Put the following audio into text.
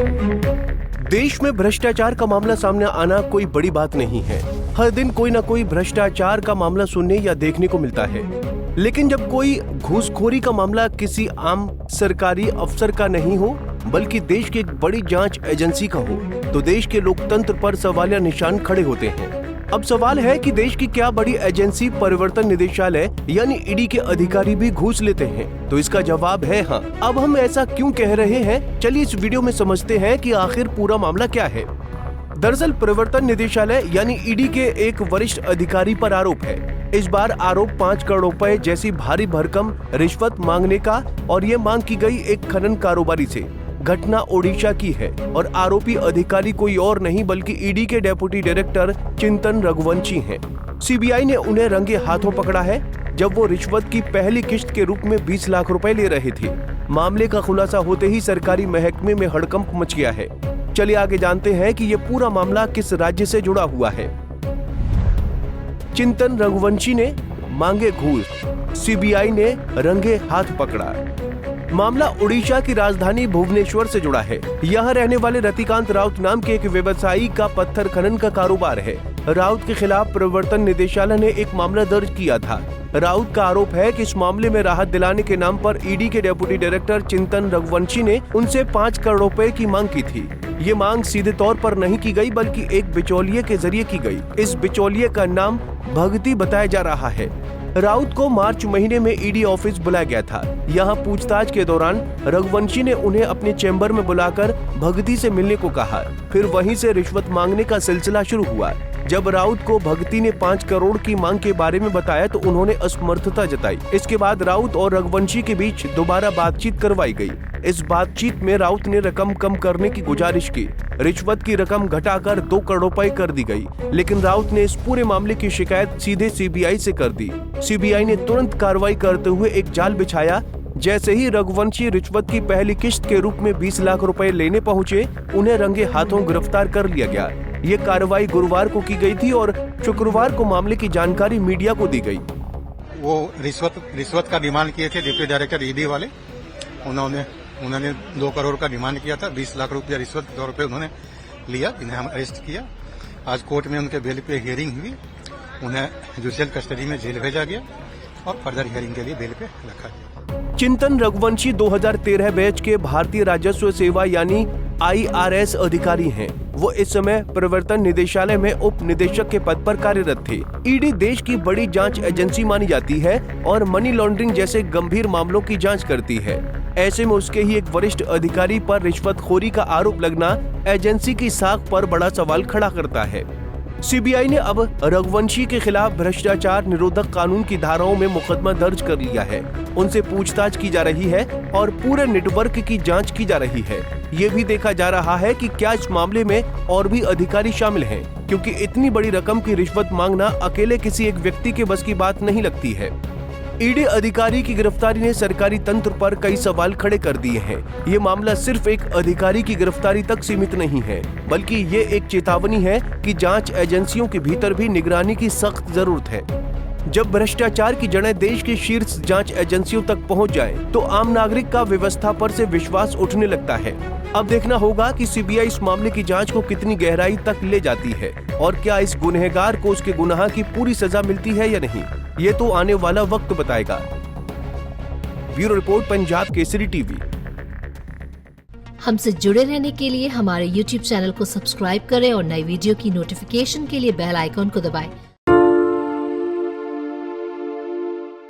देश में भ्रष्टाचार का मामला सामने आना कोई बड़ी बात नहीं है। हर दिन कोई ना कोई भ्रष्टाचार का मामला सुनने या देखने को मिलता है, लेकिन जब कोई घूसखोरी का मामला किसी आम सरकारी अफसर का नहीं हो बल्कि देश की एक बड़ी जांच एजेंसी का हो, तो देश के लोकतंत्र पर सवालिया निशान खड़े होते हैं। अब सवाल है कि देश की क्या बड़ी एजेंसी परिवर्तन निदेशालय यानी ईडी के अधिकारी भी घूस लेते हैं? तो इसका जवाब है हाँ। अब हम ऐसा क्यों कह रहे हैं, चलिए इस वीडियो में समझते हैं कि आखिर पूरा मामला क्या है। दरअसल परिवर्तन निदेशालय यानी ईडी के एक वरिष्ठ अधिकारी पर आरोप है। इस बार आरोप 5 करोड़ रुपए जैसी भारी भरकम रिश्वत मांगने का, और ये मांग की गई एक खनन कारोबारी से। घटना ओडिशा की है और आरोपी अधिकारी कोई और नहीं बल्कि ईडी के डेप्यूटी डायरेक्टर चिंतन रघुवंशी हैं। सीबीआई ने उन्हें रंगे हाथों पकड़ा है जब वो रिश्वत की पहली किश्त के रूप में 20 लाख रुपए ले रहे थे। मामले का खुलासा होते ही सरकारी महकमे में हड़कंप मच गया है। चलिए आगे जानते हैं कि ये पूरा मामला किस राज्य से जुड़ा हुआ है। चिंतन रघुवंशी ने मांगे घूस, सीबीआई ने रंगे हाथ पकड़ा। मामला उड़ीसा की राजधानी भुवनेश्वर से जुड़ा है। यहाँ रहने वाले रतिकांत राउत नाम के एक व्यवसायी का पत्थर खनन का कारोबार है। राउत के खिलाफ प्रवर्तन निदेशालय ने एक मामला दर्ज किया था। राउत का आरोप है कि इस मामले में राहत दिलाने के नाम पर ईडी के डेप्यूटी डायरेक्टर चिंतन रघुवंशी ने उनसे 5 करोड़ रुपए की मांग की थी। ये मांग सीधे तौर पर नहीं की गई बल्कि एक बिचौलिए के जरिए की गई। इस बिचौलिए का नाम भगती बताया जा रहा है। राउत को मार्च महीने में ईडी ऑफिस बुलाया गया था। यहाँ पूछताछ के दौरान रघुवंशी ने उन्हें अपने चैम्बर में बुलाकर भगती से मिलने को कहा। फिर वहीं से रिश्वत मांगने का सिलसिला शुरू हुआ। जब राउत को भगती ने 5 करोड़ की मांग के बारे में बताया तो उन्होंने असमर्थता जताई। इसके बाद राउत और रघुवंशी के बीच दोबारा बातचीत करवाई गई। इस बातचीत में राउत ने रकम कम करने की गुजारिश की। रिश्वत की रकम घटाकर 2 करोड़ रुपए कर दी गई, लेकिन राउत ने इस पूरे मामले की शिकायत सीधे सीबीआई से कर दी। सीबीआई ने तुरंत कार्रवाई करते हुए एक जाल बिछाया। जैसे ही रघुवंशी रिश्वत की पहली किश्त के रूप में 20 लाख रुपए लेने पहुंचे, उन्हें रंगे हाथों गिरफ्तार कर लिया गया। ये कार्रवाई गुरुवार को की गई थी और शुक्रवार को मामले की जानकारी मीडिया को दी गई। वो रिश्वत का डिमांड किए थे डिप्टी डायरेक्टर ईडी वाले। उन्होंने 2 करोड़ का डिमांड किया था। 20 लाख रुपया रिश्वत के तौर पे उन्होंने लिया। इन्हें हम अरेस्ट किया। आज कोर्ट में उनके बेल पे हियरिंग हुई। उन्हें जुडिशियल कस्टडी में जेल भेजा गया और फर्दर हियरिंग के लिए बेल पे रखा गया। चिंतन रघुवंशी 2013 बैच के भारतीय राजस्व सेवा यानी IRS अधिकारी हैं। वो इस समय प्रवर्तन निदेशालय में उप निदेशक के पद पर कार्यरत थे। ईडी देश की बड़ी जांच एजेंसी मानी जाती है और मनी लॉन्ड्रिंग जैसे गंभीर मामलों की जांच करती है। ऐसे में उसके ही एक वरिष्ठ अधिकारी पर रिश्वतखोरी का आरोप लगना एजेंसी की साख पर बड़ा सवाल खड़ा करता है। सीबीआई ने अब रघुवंशी के खिलाफ भ्रष्टाचार निरोधक कानून की धाराओं में मुकदमा दर्ज कर लिया है। उनसे पूछताछ की जा रही है और पूरे नेटवर्क की जांच की जा रही है। ये भी देखा जा रहा है कि क्या इस मामले में और भी अधिकारी शामिल हैं, क्योंकि इतनी बड़ी रकम की रिश्वत मांगना अकेले किसी एक व्यक्ति के बस की बात नहीं लगती है। ईडी अधिकारी की गिरफ्तारी ने सरकारी तंत्र पर कई सवाल खड़े कर दिए हैं। ये मामला सिर्फ एक अधिकारी की गिरफ्तारी तक सीमित नहीं है, बल्कि ये एक चेतावनी है कि जांच एजेंसियों के भीतर भी निगरानी की सख्त जरूरत है। जब भ्रष्टाचार की जड़ें देश की शीर्ष जांच एजेंसियों तक पहुंच जाएं, तो आम नागरिक का व्यवस्था पर से विश्वास उठने लगता है। अब देखना होगा कि सीबीआई इस मामले की जांच को कितनी गहराई तक ले जाती है और क्या इस गुनहगार को उसके गुनाह की पूरी सजा मिलती है या नहीं, ये तो आने वाला वक्त बताएगा। Bureau report, Punjab Kesari TV. हमसे जुड़े रहने के लिए हमारे YouTube चैनल को सब्सक्राइब करें और नई वीडियो की नोटिफिकेशन के लिए बेल आइकॉन को दबाएं।